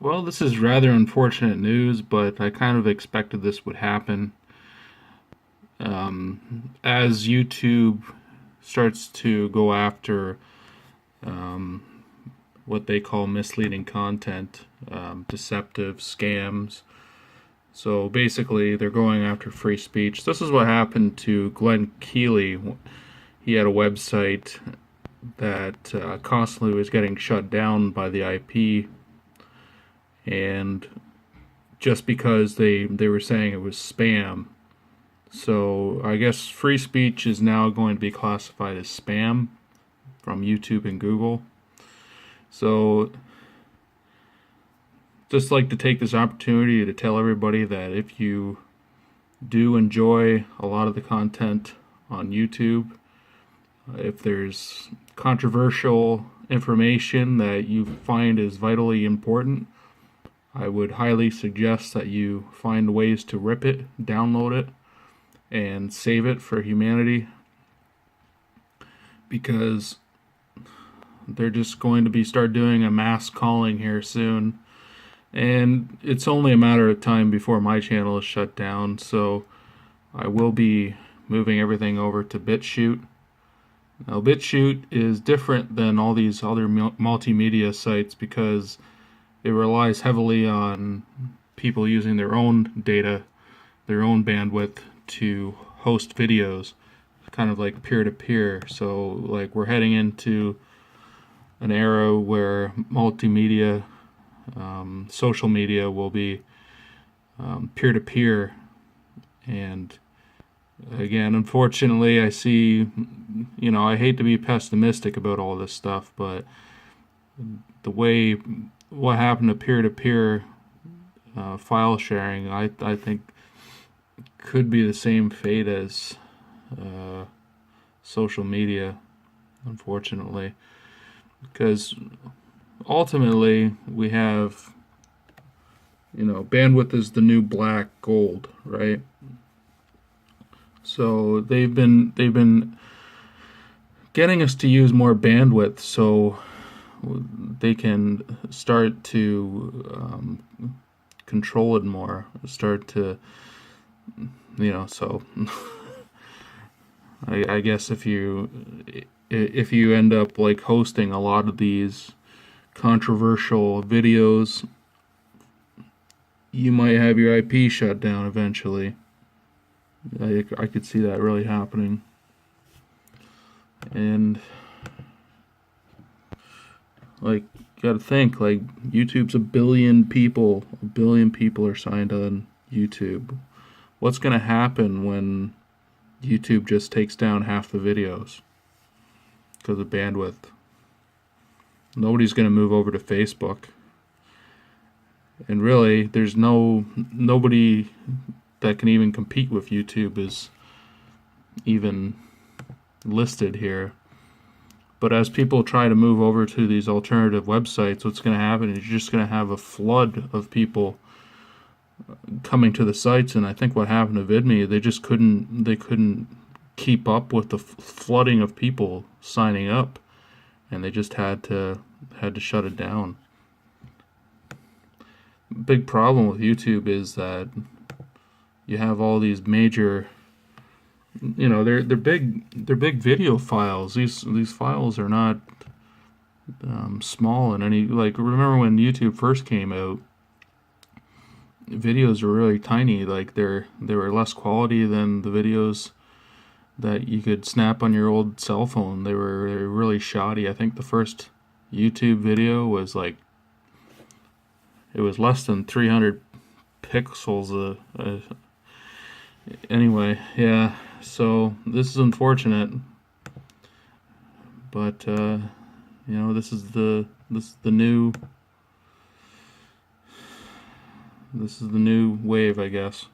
Well, this is rather unfortunate news, but I kind of expected this would happen. As YouTube starts to go after what they call misleading content, deceptive scams. So basically, they're going after free speech. This is what happened to Glenn Keely. He had a website that constantly was getting shut down by the IP, and just because they were saying it was spam. So I guess free speech is now going to be classified as spam from YouTube and Google. So just like to take this opportunity to tell everybody that if you do enjoy a lot of the content on YouTube, if there's controversial information that you find is vitally important, I would highly suggest that you find ways to rip it, download it, and save it for humanity, because they're just going to start doing a mass calling here soon, and it's only a matter of time before my channel is shut down. So I will be moving everything over to BitChute. Now, BitChute is different than all these other multimedia sites because it relies heavily on people using their own data, their own bandwidth to host videos, kind of like peer-to-peer. So like we're heading into an era where multimedia, social media will be peer-to-peer. And again, unfortunately, I see, I hate to be pessimistic about all this stuff, but what happened to peer-to-peer file sharing, I think could be the same fate as social media, unfortunately, because ultimately we have, bandwidth is the new black gold, right? So they've been getting us to use more bandwidth so they can start to control it more, start to, so I guess if you end up like hosting a lot of these controversial videos, you might have your IP shut down eventually. I could see that really happening. And like, you gotta think, like, YouTube's a billion people are signed on YouTube. What's gonna happen when YouTube just takes down half the videos because of bandwidth? Nobody's gonna move over to Facebook. And really, there's nobody that can even compete with YouTube is even listed here. But as people try to move over to these alternative websites, what's going to happen is you're just going to have a flood of people coming to the sites. And I think what happened to VidMe, they couldn't keep up with the flooding of people signing up, and they just had to shut it down. Big problem with YouTube is that you have all these major, they're big video files. These files are not small in any, like, remember when YouTube first came out, videos were really tiny. Like they were less quality than the videos that you could snap on your old cell phone. They were really shoddy. I think the first YouTube video was like, it was less than 300 pixels. Anyway, yeah. So this is unfortunate, but this is the new wave, I guess.